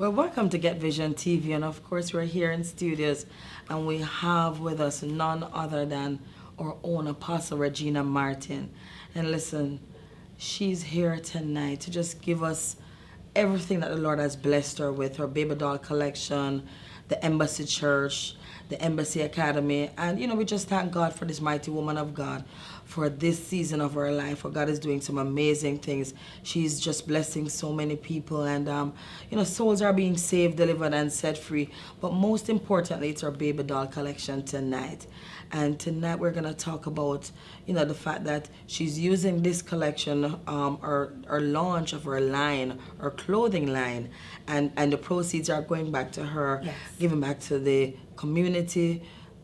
Well, welcome to Get Vision TV, and of course, we're here in studios, and we have with us none other than our own Apostle Regina Martin. And listen, she's here tonight to just give us everything that the Lord has blessed her with, her baby doll collection, the Embassy Church, the Embassy Academy. And, we just thank God for this mighty woman of God, for this season of her life, for God is doing some amazing things. She's just blessing so many people, and, souls are being saved, delivered, and set free. But most importantly, it's her baby doll collection tonight. And tonight we're going to talk about, the fact that she's using this collection, or launch of her line, her clothing line, and the proceeds are going back to her, yes, giving back to the community,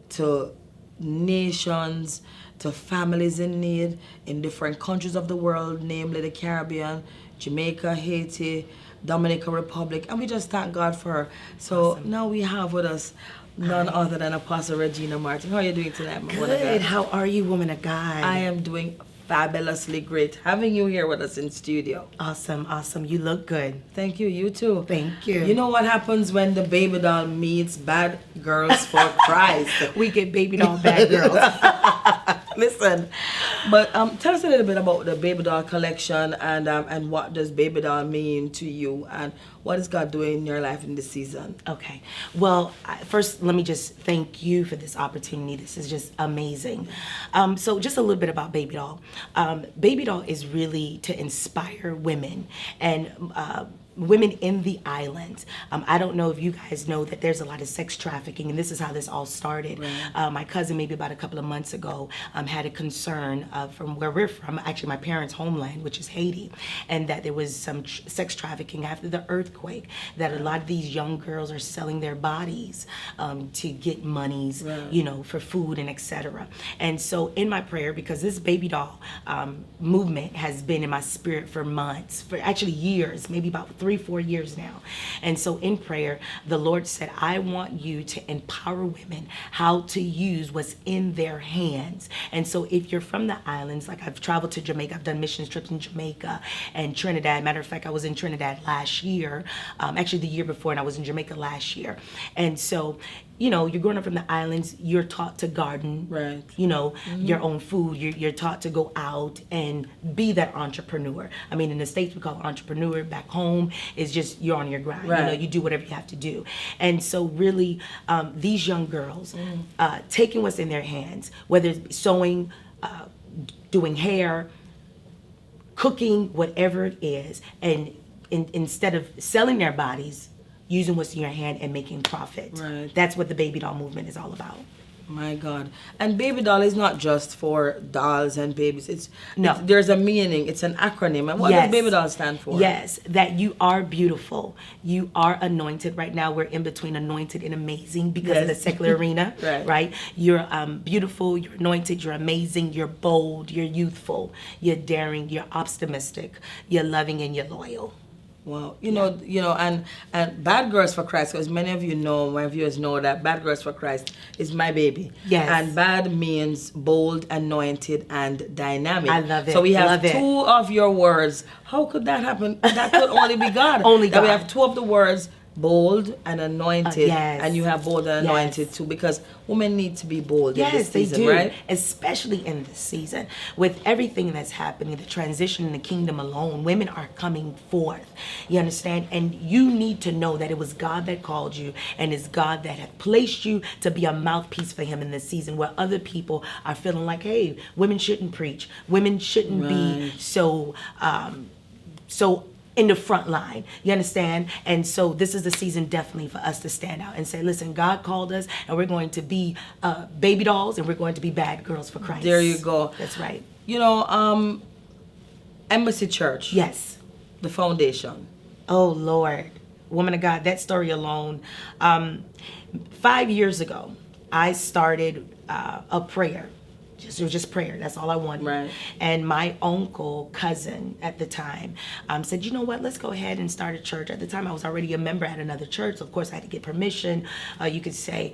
to nations, to families in need in different countries of the world, namely the Caribbean, Jamaica, Haiti, Dominican Republic, and we just thank God for her. So awesome. Now we have with us none other than Apostle Regina Martin. How are you doing tonight, my woman of Good. God? How are you, woman of God? I am doing fabulously great having you here with us in studio. Awesome. You look good. Thank you. You too. Thank you. You know what happens when the baby doll meets bad girls for Christ? We get baby doll bad girls. Listen, but tell us a little bit about the baby doll collection, and what does baby doll mean to you, and what is God doing in your life in this season? Okay. Well, first, let me just thank you for this opportunity. This is just amazing. So just a little bit about baby doll. Baby doll is really to inspire women and women in the islands. I don't know if you guys know that there's a lot of sex trafficking, and this is how this all started. Right. My cousin, maybe about a couple of months ago, had a concern from where we're from, actually my parents' homeland, which is Haiti, and that there was some sex trafficking after the earthquake, that a lot of these young girls are selling their bodies to get monies, right, for food and etc. And so in my prayer, because this baby doll movement has been in my spirit for months, for actually years, maybe about 3-4 years now. And so in prayer, the Lord said, I want you to empower women how to use what's in their hands. And so if you're from the islands, like I've traveled to Jamaica, I've done missions trips in Jamaica and Trinidad. Matter of fact, I was in Trinidad last year, actually the year before, and I was in Jamaica last year. And so you're growing up from the islands, you're taught to garden, right, your own food. You're taught to go out and be that entrepreneur. I mean, in the States, we call it entrepreneur. Back home, it's just you're on your grind. Right. You do whatever you have to do. And so really, these young girls, taking what's in their hands, whether it's sewing, doing hair, cooking, whatever it is, and instead of selling their bodies, using what's in your hand and making profit. Right. That's what the baby doll movement is all about. My God. And baby doll is not just for dolls and babies. No. There's a meaning. It's an acronym. And what does baby doll stand for? Yes, that you are beautiful. You are anointed. Right now we're in between anointed and amazing because of the secular arena. Right? You're beautiful, you're anointed, you're amazing, you're bold, you're youthful, you're daring, you're optimistic, you're loving, and you're loyal. Wow, and Bad Girls for Christ, because many of you know, my viewers know that Bad Girls for Christ is my baby. Yes. And bad means bold, anointed, and dynamic. I love it. So we have two two of your words. How could that happen? That could only be God. Only that God. We have two of the words, bold and anointed, yes, and you have bold and anointed too, because women need to be bold in this season, they do, right? Especially in this season, with everything that's happening, the transition in the kingdom alone, women are coming forth. You understand? And you need to know that it was God that called you, and it's God that had placed you to be a mouthpiece for Him in this season, where other people are feeling like, hey, women shouldn't preach, women shouldn't be so in the front line, you understand? And so this is the season definitely for us to stand out and say, listen, God called us, and we're going to be baby dolls, and we're going to be bad girls for Christ. There you go. That's right. Embassy Church. Yes. The foundation. Oh, Lord. Woman of God, that story alone. 5 years ago, I started a prayer. It was just prayer. That's all I wanted. Right. And my cousin at the time, said, you know what, let's go ahead and start a church. At the time, I was already a member at another church. So of course, I had to get permission, you could say,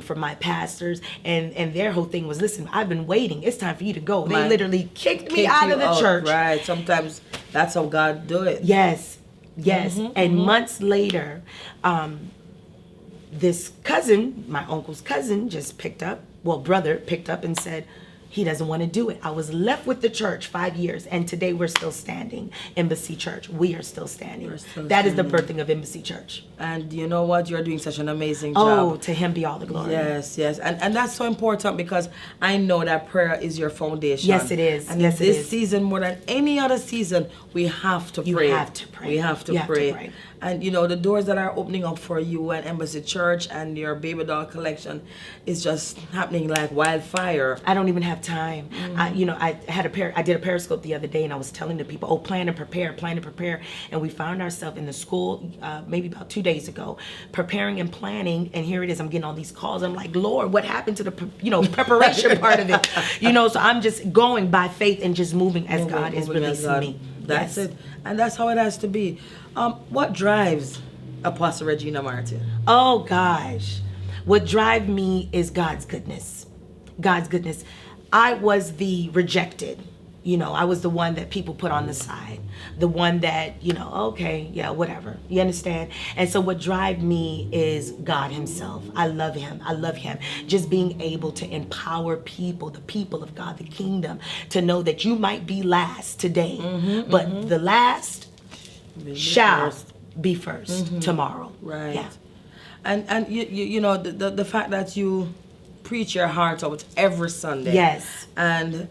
from my pastors. And their whole thing was, listen, I've been waiting. It's time for you to go. They literally kicked me out of the church. Right. Sometimes that's how God do it. Yes. Yes. And months later, this cousin, my uncle's cousin, just brother picked up and said, he doesn't want to do it. I was left with the church 5 years, and today we're still standing. Embassy Church, we are still standing. That is the birthing of Embassy Church. And you know what? You're doing such an amazing job. Oh, to him be all the glory. Yes, yes. And that's so important because I know that prayer is your foundation. Yes, it is. And yes, this season, more than any other season, we have to pray. You have to pray. We have to pray. And you know, the doors that are opening up for you and Embassy Church and your baby doll collection is just happening like wildfire. I don't even have time. I did a Periscope the other day, and I was telling the people, plan and prepare. And we found ourselves in the school maybe about 2 days ago, preparing and planning. And here it is. I'm getting all these calls. I'm like, Lord, what happened to the preparation part of it? So I'm just going by faith and just moving as God is releasing me. That's it. And that's how it has to be. What drives Apostle Regina Martin? Oh gosh. What drives me is God's goodness. God's goodness. I was the rejected. I was the one that people put on the side. The one that, okay, yeah, whatever. You understand? And so what drives me is God himself. I love him. Just being able to empower people, the people of God, the kingdom, to know that you might be last today, but the last shall be first tomorrow. Right. Yeah. And you know the fact that you preach your heart out every Sunday. Yes. And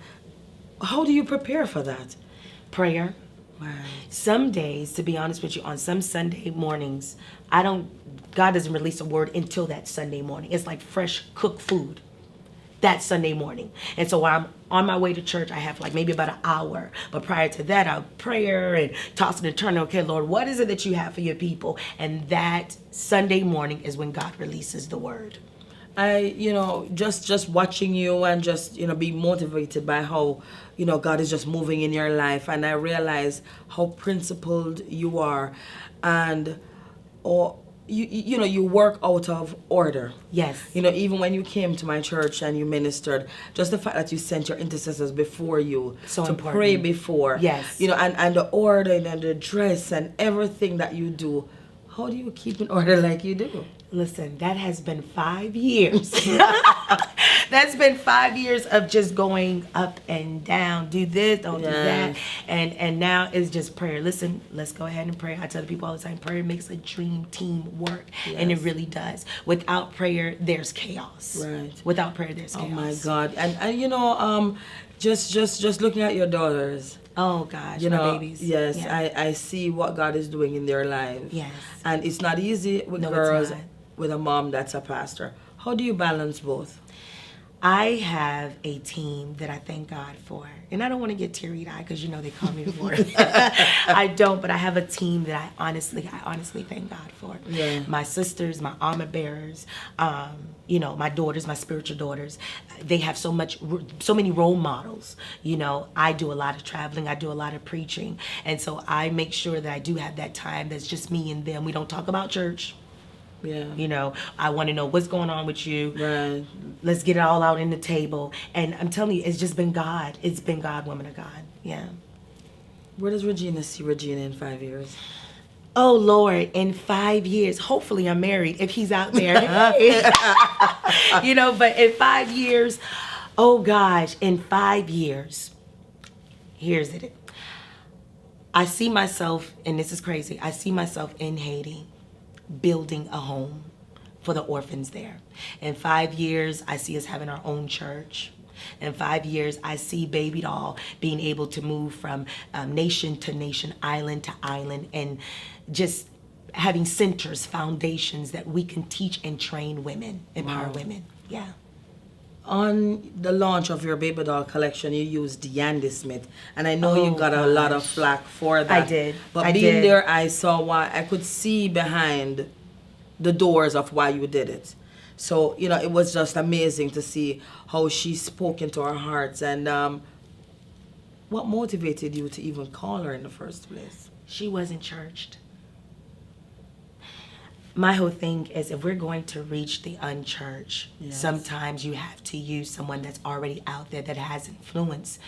how do you prepare for that? Prayer. Right. Some days, to be honest with you, on some Sunday mornings, God doesn't release a word until that Sunday morning. It's like fresh cooked food that Sunday morning. And so while I'm on my way to church, I have like maybe about an hour. But prior to that, I'll prayer and tossing and turning. Okay, Lord, what is it that you have for your people? And that Sunday morning is when God releases the word. Just watching you and just, be motivated by how, God is just moving in your life. And I realize how principled you are. And, you work out of order. Yes. Even when you came to my church and you ministered, just the fact that you sent your intercessors before you so to important. pray before. Yes. And the order and the dress and everything that you do. How do you keep in order like you do? Listen, that has been 5 years. That's been 5 years of just going up and down. Do this, don't do that. And now it's just prayer. Listen, let's go ahead and pray. I tell the people all the time, prayer makes a dream team work. Yes. And it really does. Without prayer, there's chaos. Right. Without prayer, there's chaos. Oh my God. And just looking at your daughters. Oh gosh, my babies. Yes, yeah. I see what God is doing in their lives. Yes. And it's not easy with girls with a mom that's a pastor. How do you balance both? I have a team that I thank God for. And I don't want to get teary-eyed because they call me the Lord. I don't, but I have a team that I honestly thank God for. Yeah. My sisters, my armor bearers, my daughters, my spiritual daughters. They have so many role models. I do a lot of traveling. I do a lot of preaching. And so I make sure that I do have that time that's just me and them. We don't talk about church. Yeah. I want to know what's going on with you. Right. Let's get it all out in the table. And I'm telling you, it's just been God. It's been God, woman of God. Yeah. Where does Regina see Regina in 5 years? Oh, Lord, in 5 years, hopefully I'm married if he's out there. But in 5 years, oh gosh, in 5 years, here's it. I see myself, and this is crazy, I see myself in Haiti building a home for the orphans there. In 5 years, I see us having our own church. In 5 years, I see Baby Doll being able to move from nation to nation, island to island, and just having centers, foundations that we can teach and train women, empower women. Yeah. On the launch of your Baby Doll collection, you used Yandy Smith, and I know you got a lot of flack for that. I did. But being there, I saw why. I could see behind the doors of why you did it. So, it was just amazing to see how she spoke into our hearts. And what motivated you to even call her in the first place? She wasn't churched. My whole thing is if we're going to reach the unchurched, Yes. sometimes you have to use someone that's already out there that has influence.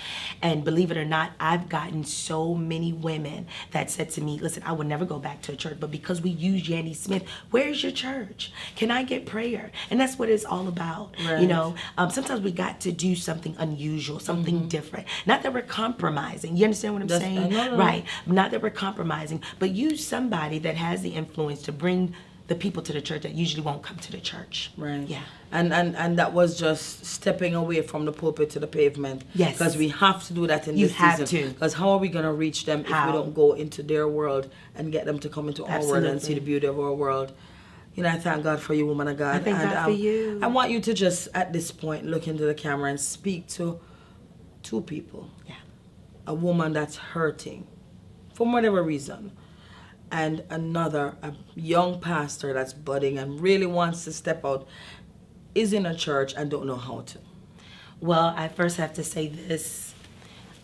And believe it or not, I've gotten so many women that said to me, listen, I would never go back to a church, but because we use Yandy Smith, where's your church? Can I get prayer? And that's what it's all about. Right. You know, sometimes we got to do something unusual, something different. Not that we're compromising. You understand what I'm saying? no. Right. Not that we're compromising, but use somebody that has the influence to bring the people to the church that usually won't come to the church. Right. Yeah. And that was just stepping away from the pulpit to the pavement. Yes. Because we have to do that in You this have season. to. Because how are we going to reach them if How? we don't go into their world and get them to come into our world and see Absolutely. the beauty of our world? You know, I thank God for you, woman of God. I thank God for you. I want you to just, at this point, look into the camera and speak to two people. Yeah. A woman that's hurting for whatever reason, and another, a young pastor that's budding and really wants to step out, is in a church and don't know how to. Well, I first have to say this,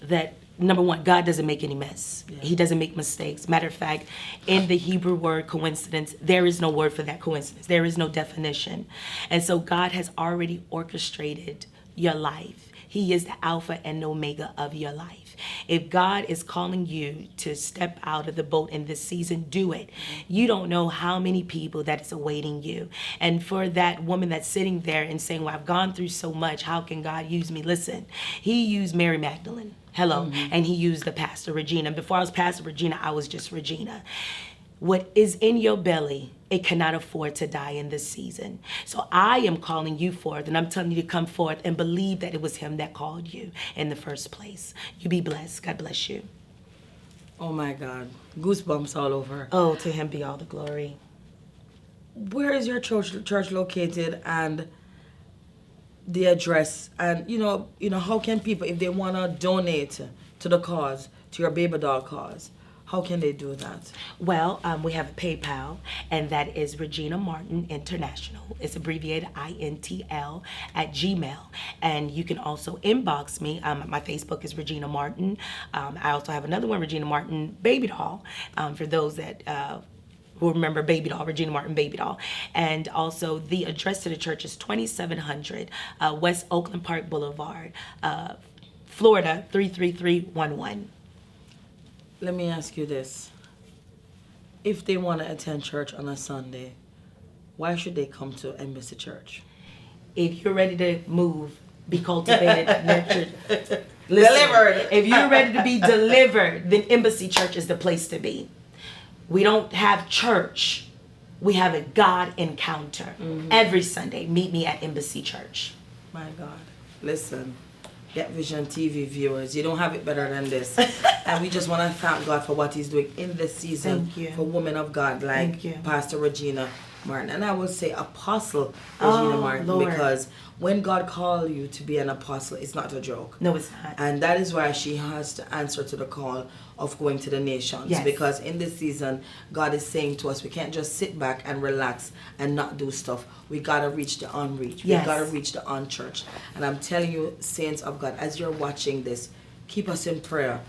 that number one, God doesn't make any mess. Yeah. He doesn't make mistakes. Matter of fact, in the Hebrew word coincidence, there is no word for that coincidence. There is no definition. And so God has already orchestrated your life. He is the Alpha and Omega of your life. If God is calling you to step out of the boat in this season, do it. You don't know how many people that is awaiting you. And for that woman that's sitting there and saying, well, I've gone through so much, how can God use me? Listen, he used Mary Magdalene. Hello. And he used the Pastor Regina. Before I was Pastor Regina, I was just Regina. What is in your belly, it cannot afford to die in this season. So I am calling you forth, and I'm telling you to come forth and believe that it was him that called you in the first place. You be blessed. God bless you. Oh my God. Goosebumps all over. Oh, to him be all the glory. Where is your church located, and the address? And you know, how can people, if they want to donate to the cause, to your baby doll cause, how can they do that? Well, we have a PayPal, and that is Regina Martin International. It's abbreviated INTL at Gmail. And you can also inbox me. My Facebook is Regina Martin. I also have another one, Regina Martin Baby Doll, for those that who remember Baby Doll, Regina Martin Baby Doll. And also the address to the church is 2700 West Oakland Park Boulevard, Florida 33311. Let me ask you this. If they want to attend church on a Sunday, why should they come to Embassy Church? If you're ready to move, be cultivated, nurtured, Delivered. If you're ready to be delivered, then Embassy Church is the place to be. We don't have church. We have a God encounter. Every Sunday, meet me at Embassy Church. My God. Listen, Get Vision TV viewers, you don't have it better than this. And we just want to thank God for what he's doing in this season. Thank you. For women of God like Thank you. Pastor Regina Martin. And I would say Apostle Regina Martin, Lord. because when God called you to be an apostle, it's not a joke. No, it's not. And that is why she has to answer to the call of going to the nations. Yes. Because in this season, God is saying to us, we can't just sit back and relax and not do stuff. We got to reach the unreached. Yes. We got to reach the unchurched. And I'm telling you, saints of God, as you're watching this, keep us in prayer.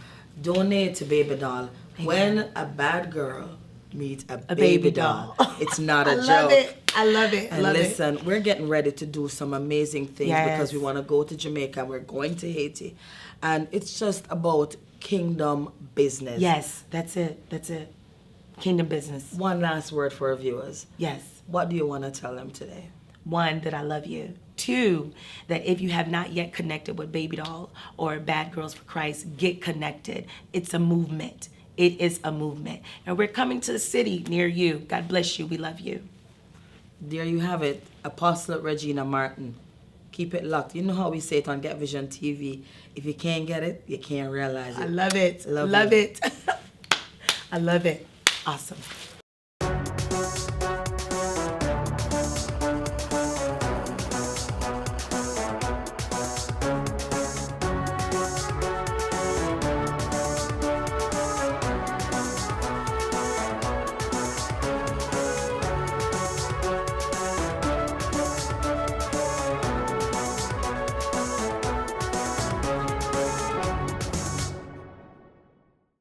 Donate to Baby Doll. Amen. When a bad girl meets a A baby baby doll, doll. it's not a I joke. love it. I love it. And love listen, we're getting ready to do some amazing things because Yes. we want to go to Jamaica. We're going to Haiti. And it's just about kingdom business. Yes, that's it. That's it. Kingdom business. One last word for our viewers. Yes. What do you want to tell them today? One, that I love you. Two, that if you have not yet connected with Baby Doll or Bad Girls for Christ, get connected. It's a movement. It is a movement. And we're coming to a city near you. God bless you. We love you. There you have it. Apostle Regina Martin. Keep it locked. You know how we say it on Get Vision TV. If you can't get it, you can't realize it. I love it. Love Love you. it. I love it. Awesome.